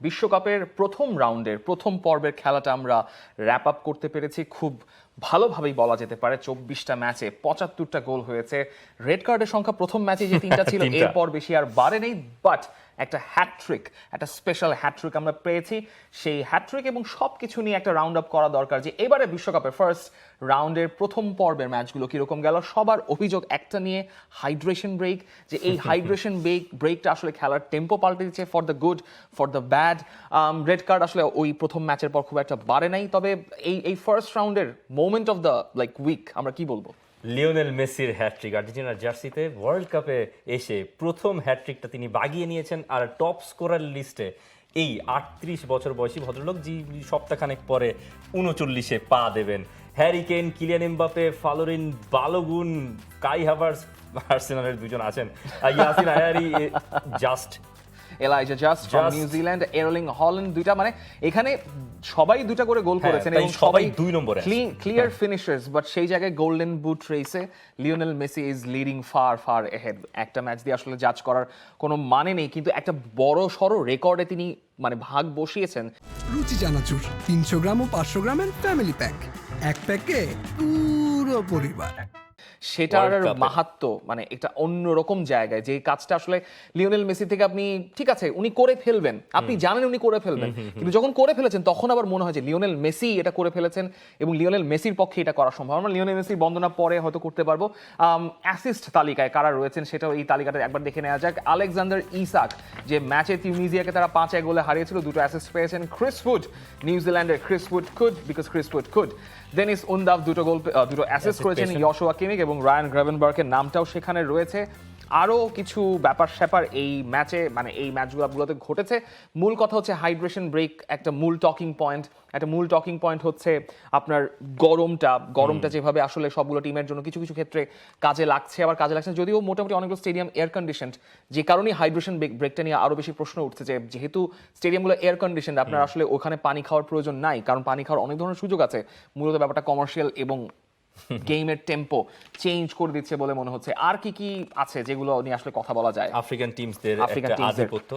বিশ্বকাপের প্রথম রাউন্ডের প্রথম পর্বের খেলাটা আমরা র্যাপ আপ করতে পেরেছি খুব ভালোভাবেই বলা যেতে পারে। 24টা ম্যাচে 75টা গোল হয়েছে। রেড কার্ডের সংখ্যা প্রথম ম্যাচে যে 3টা ছিল এরপর বেশি আর বাড়ে নেই, বাট একটা হ্যাটট্রিক, একটা স্পেশাল হ্যাটট্রিক আমরা পেয়েছি। সেই হ্যাটট্রিক এবং সব কিছু নিয়ে একটা রাউন্ড আপ করা দরকার যে এবারে বিশ্বকাপের ফার্স্ট রাউন্ডের প্রথম পর্বের ম্যাচগুলো কীরকম গেল। সবার অভিযোগ একটা নিয়ে, হাইড্রেশন ব্রেক, যে এই হাইড্রেশন ব্রেকটা আসলে খেলার টেম্পো পাল্টে দিচ্ছে for the good for the bad. Red card আসলে ওই প্রথম ম্যাচের পর খুব একটা বাড়ে নাই, তবে এই ফার্স্ট রাউন্ডের মোমেন্ট অফ দ্য উইক আমরা কি বলবো? লিওনেল মেসির হ্যাটট্রিক, আর্জেন্টিনার জার্সিতে ওয়ার্ল্ড কাপে এসে প্রথম হ্যাটট্রিকটা তিনি বাগিয়ে নিয়েছেন। আর টপ স্কোরার লিস্টে এই 38 বছর বয়সী ভদ্রলোক, যে সপ্তাহখানেক পরে 39-এ পা দেবেন। Harry Kane, Kylian Mbappe, Folarin Balogun, Kai Havertz, আর্সেনালের দুজন আছেন, Yasin Ayari, just Elijah Just from New Zealand, Erling Haaland, দুইটা মানে এখানে সবাই দুইটা করে গোল করেছেন এবং সবাই 2 নম্বরে ক্লিয়ার ফিনিশার্স। বাট সেই জায়গায় গোল্ডেন বুট রেসে Lionel Messi is leading far far ahead. একটা ম্যাচ দিয়ে আসলে জাজ করার কোনো মানে নেই, কিন্তু একটা বড় সড়ো রেকর্ডে তিনি মানে ভাগ বসিয়েছেন। রুচি চানাচুর 300 গ্রাম ও 500 গ্রামের ফ্যামিলি প্যাক, এক প্যাকে পুরো পরিবার। সেটার মাহাত্ম্য মানে এটা অন্যরকম জায়গায়, যে কাজটা আসলে লিওনেল মেসি থেকে আপনি ঠিক আছে উনি করে ফেলবেন, আপনি জানেন উনি করে ফেলবেন, কিন্তু যখন করে ফেলেছেন তখন আবার মনে হয় যে লিওনেল মেসি এটা করে ফেলেছেন এবং লিওনেল মেসির পক্ষে এটা করা সম্ভব। আমরা লিওনেল মেসির বন্দনা পরে হয়তো করতে পারবো। অ্যাসিস্ট তালিকায় কারা রয়েছেন সেটাও এই তালিকাটা একবার দেখে নেওয়া যাক। আলেকজান্ডার ইসাক, যে ম্যাচে টিউনিজিয়াকে তারা 5-1 গোলে হারিয়েছিল, 2টো অ্যাসিস্ট পেয়েছেন। ক্রিস উড, নিউজিল্যান্ডের Chris Wood could because Chris Wood could. Deniz Undav 2টো অ্যাসিস্ট করেছেন। ইয়োশুয়া কিমিক এবং রায়ান গ্রাভেনবার্গের নামটাও সেখানে রয়েছে। আরও কিছু ব্যাপার স্যাপার এই ম্যাচে মানে এই ম্যাচগুলোতে ঘটেছে। মূল কথা হচ্ছে হাইড্রেশন ব্রেক একটা মূল টকিং পয়েন্ট। একটা মূল টকিং পয়েন্ট হচ্ছে আপনার গরমটা যেভাবে আসলে সবগুলো টিমের জন্য কিছু কিছু ক্ষেত্রে কাজে লাগছে, আবার কাজে লাগছে যদিও মোটামুটি অনেকগুলো স্টেডিয়াম এয়ার কন্ডিশনড, যে কারণেই হাইড্রেশন ব্রেকটা নিয়ে আরও বেশি প্রশ্ন উঠছে যে যেহেতু স্টেডিয়ামগুলো এয়ার কন্ডিশনড আপনার আসলে ওখানে পানি খাওয়ার প্রয়োজন নাই, কারণ পানি খাওয়ার অনেক ধরনের সুযোগ আছে। মূলত ব্যাপারটা কমার্শিয়াল এবং গেমের টেম্পো চেঞ্জ করে দিচ্ছে বলে মনে হচ্ছে। আর কি কি আছে যেগুলো নিয়ে আসলে কথা বলা যায়? আফ্রিকান টিমসদের আধিপত্য,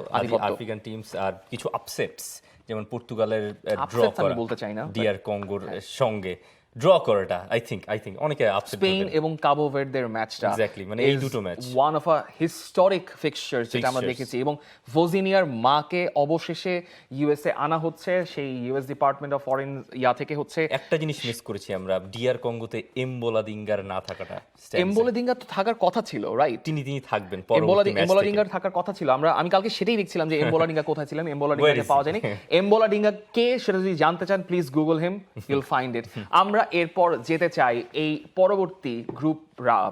আফ্রিকান টিমস আর কিছু আপসেটস, যেমন পর্তুগালের ড্র করা বলতে চাই না, ডিআর কঙ্গোর সঙ্গে ড্র করাটা আই থিংক অনেকে আপসেট। স্পেন এবং কাবো ভার্দের ম্যাচটা এক্স্যাক্টলি, মানে এই দুটো match one of a historic fixture যেটা আমরা দেখেছি। এবং ভোজিনিয়ার মাকে অবশেষে ইউএসএ আনা হচ্ছে, সেই ইউএস ডিপার্টমেন্ট অফ ফরেন থেকে হচ্ছে। একটা জিনিস মিস করেছি আমরা, ডিআর কঙ্গোতে এমবোলাদিঙ্গার না থাকাটা। এমবোলাদিঙ্গার তো থাকার কথা ছিল, রাইট? তিনি থাকবেন এমবোলাদিঙ্গার থাকার কথা ছিল। আমি কালকে সেটাই দেখছিলাম যে এমবোলাডিঙ্গা কোথায় ছিলেন, এমবোলাডিঙ্গাকে পাওয়া যায়নি। এমবোলাডিঙ্গা কে সেটা যদি জানতে চান please Google him, Yule find it. আমরা এরপর যেতে চাই এই পরবর্তী গ্রুপ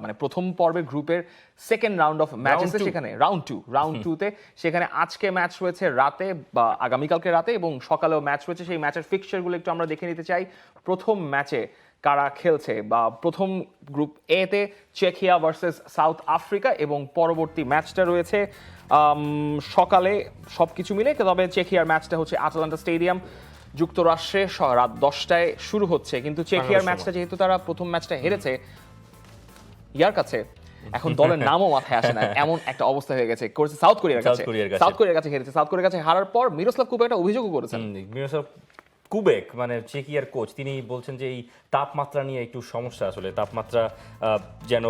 মানে প্রথম পর্বের গ্রুপের সেকেন্ড রাউন্ড অফ ম্যাচেস, সেখানে রাউন্ড 2তে সেখানে আজকে ম্যাচ রয়েছে রাতে বা আগামীকালকে রাতে এবং সকালেও ম্যাচ রয়েছে। সেই ম্যাচের ফিক্সচারগুলো একটু আমরা দেখে নিতে চাই। প্রথম ম্যাচে কারা খেলছে, বা প্রথম গ্রুপ এ তে চেকিয়া ভার্সেস সাউথ আফ্রিকা এবং পরবর্তী ম্যাচটা রয়েছে সকালে সবকিছু মিলে। তবে চেকিয়ার ম্যাচটা হচ্ছে আটলান্টা স্টেডিয়াম যুক্তরাষ্ট্রে রাত 10টায় শুরু হচ্ছে। কিন্তু চেকিয়ার ম্যাচটা যেহেতু তারা প্রথম ম্যাচটা হেরেছে ইয়ার কাছে, এখন দলের নামও মাথায় আসে না, এমন একটা অবস্থা হয়ে গেছে। করেছে সাউথ কোরিয়ার কাছে হেরেছে। সাউথ কোরিয়ার কাছে হারার পর মিরোস্লাভ কুবেক একটা অভিযোগও করেছেন। মিরোস্লাভ কুবেক মানে চেকিয়ার কোচ, তিনি বলছেন যে এই তাপমাত্রা নিয়ে একটু সমস্যা, আসলে তাপমাত্রা যেন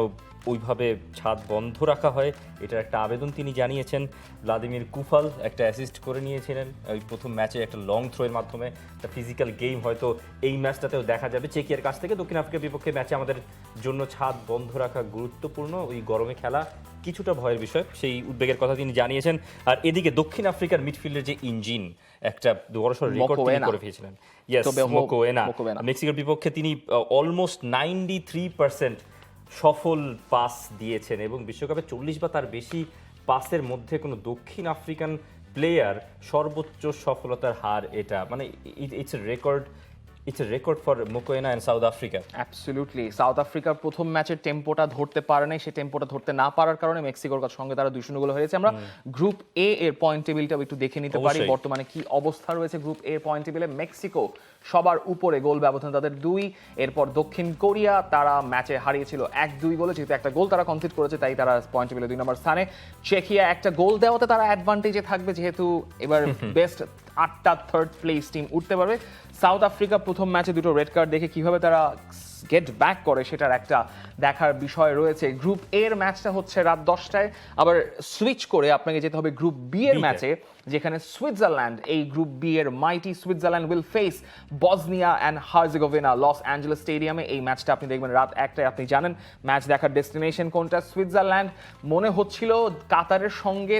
ওইভাবে ছাদ বন্ধ রাখা হয়, এটার একটা আবেদন তিনি জানিয়েছেন। ভ্লাদিমির কুফাল একটা অ্যাসিস্ট করে নিয়েছিলেন ওই প্রথম ম্যাচে একটা লং থ্রোয়ের মাধ্যমে। একটা ফিজিক্যাল গেম হয়তো এই ম্যাচটাতেও দেখা যাবে চেকিয়ার কাছ থেকে। দক্ষিণ আফ্রিকার বিপক্ষে ম্যাচে আমাদের জন্য ছাদ বন্ধ রাখা গুরুত্বপূর্ণ, ওই গরমে খেলা কিছুটা ভয়ের বিষয়, সেই উদ্বেগের কথা তিনি জানিয়েছেন। আর এদিকে দক্ষিণ আফ্রিকার মিডফিল্ডের যে ইঞ্জিন, একটা বড়সড় রেকর্ড তিনি করে ফেলেছিলেন। মোকোয়েনা মেক্সিকোর বিপক্ষে তিনি অলমোস্ট 93% সফল পাস দিয়েছেন এবং বিশ্বকাপে 40 বা তার বেশি পাসের মধ্যে কোনো দক্ষিণ আফ্রিকান প্লেয়ার সর্বোচ্চ সফলতার হার এটা, মানে it's a record for Mokoena and South Africa. Absolutely. South আফ্রিকার প্রথম ম্যাচের টেম্পোটা ধরতে পারে নাই, সেই টেম্পোটা ধরতে না পারার কারণে মেক্সিকোর সঙ্গে তারা 2-0 গোলে হেরেছে। আমরা গ্রুপ এ এর পয়েন্ট টেবিলটা একটু দেখে নিতে পারি, বর্তমানে কি অবস্থা রয়েছে গ্রুপ এ পয়েন্ট টেবিলে। মেক্সিকো সবার উপরে, গোল ব্যবধান তাদের 2। এরপর দক্ষিণ কোরিয়া, তারা ম্যাচে হারিয়েছিল 1-2 গোলে, যেহেতু একটা গোল তারা কনসিড করেছে তাই তারা পয়েন্ট টেবিলে 2 নম্বর স্থানে। চেকিয়া একটা গোল দেওয়াতে তারা অ্যাডভান্টেজে থাকবে, যেহেতু এবার বেস্ট 8টা থার্ড প্লেস টিম উঠতে পারবে। সাউথ আফ্রিকা প্রথম ম্যাচে দুটো রেড কার্ড দেখে কিভাবে তারা গেট ব্যাক করে সেটার একটা দেখার বিষয় রয়েছে। গ্রুপ এ এর ম্যাচটা হচ্ছে রাত 10টায়, আবার সুইচ করে আপনাকে যেতে হবে গ্রুপ বি এর ম্যাচে, যেখানে সুইজারল্যান্ড, এই গ্রুপ বি এর mighty Switzerland will face Bosnia and Herzegovina Los Angeles স্টেডিয়ামে। এই ম্যাচটা আপনি দেখবেন রাত 1টায়। আপনি জানেন ম্যাচ দেখার ডেস্টিনেশন কোনটা। সুইজারল্যান্ড মনে হচ্ছিল কাতারের সঙ্গে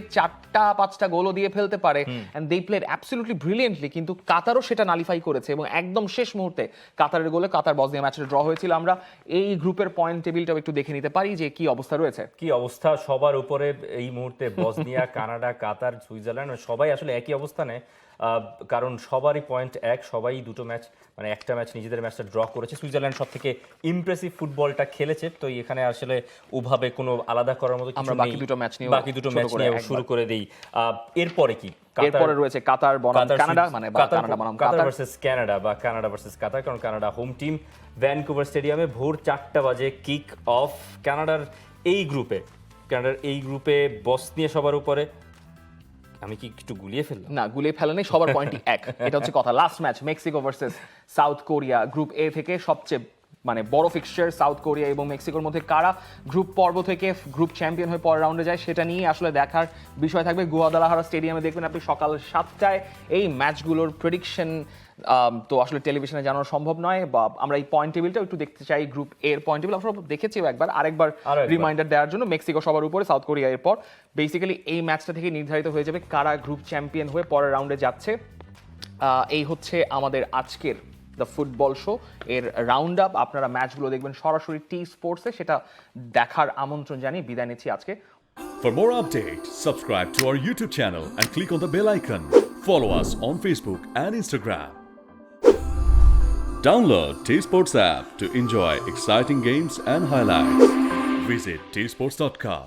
4-5টা গোলও দিয়ে ফেলতে পারে, and they played absolutely brilliantly, কিন্তু কাতারও সেটা নালিফাই করেছে এবং একদম শেষ মুহূর্তে কাতারের গোলে কাতার বসনিয়া ম্যাচটা ড্র হয়েছিল। আমরা এই গ্রুপের পয়েন্ট টেবিলটাও একটু দেখে নিতে পারি যে কি অবস্থা রয়েছে। কি অবস্থা সবার উপরে এই মুহূর্তে, বসনিয়া, কানাডা, কাতার, সুইজারল্যান্ড সবাই আসলে একই অবস্থানে, কারণ সবারই পয়েন্ট এক, সবাই দুটো ম্যাচ মানে একটা ম্যাচ নিজেদের ম্যাচটা ড্র করেছে। সুইজারল্যান্ড সব থেকে ইমপ্রেসিভ ফুটবলটা খেলেছে, তো এখানে আসলে ওভাবে কোনো আলাদা করার মতো কিছু নেই। বাকি দুটো ম্যাচ নিয়ে শুরু করে দেই। এরপরে কি? এরপরে রয়েছে কাতার বনাম কানাডা, মানে কানাডা বনাম কাতার ভার্সেস কানাডা বা কানাডা ভার্সেস কাতার, কারণ কানাডা হোম টিম। ভ্যানকুভার স্টেডিয়ামে ভোর 4টা বাজে কিক অফ। কানাডার এই গ্রুপে বসনিয়া সবার উপরে। আমি কি একটু গুলিয়ে ফেললাম? না, গুলিয়ে ফেলা নেই, সবার পয়েন্টই এক, এটা হচ্ছে কথা। Last match Mexico versus south Korea. Group এ থেকে সবচেয়ে মানে বড় ফিক্সচার সাউথ কোরিয়া এবং মেক্সিকোর মধ্যে কারা গ্রুপ পর্ব থেকে গ্রুপ চ্যাম্পিয়ন হয়ে পরের রাউন্ডে যায় সেটা নিয়ে আসলে দেখার বিষয় থাকবে। গুয়াদালাহারা স্টেডিয়ামে দেখবেন আপনি সকাল 7টায় এই ম্যাচগুলোর প্রেডিকশন তো আসলে টেলিভিশনে জানানো সম্ভব নয়, বা আমরা এই পয়েন্ট টেবিলটা একটু দেখতে চাই। গ্রুপ এর পয়েন্ট টেবিল আমরা দেখেছি আরেকবার রিমাইন্ডার দেওয়ার জন্য। মেক্সিকো সবার উপরে, সাউথ কোরিয়া এরপর। বেসিক্যালি এই ম্যাচটা থেকে নির্ধারিত হয়ে যাবে কারা গ্রুপ চ্যাম্পিয়ন হয়ে পরের রাউন্ডে যাচ্ছে। এই হচ্ছে আমাদের আজকের দ্য ফুটবল শো এর রাউন্ড আপ। আপনারা ম্যাচগুলো দেখবেন সরাসরি টি স্পোর্টসে, সেটা দেখার আমন্ত্রণ জানিয়ে বিদায় নিচ্ছি আজকে। For more updates, subscribe to our YouTube channel and click on the bell icon. Follow us on Facebook and Instagram. Download T-Sports app to enjoy exciting games and highlights. Visit tsports.com.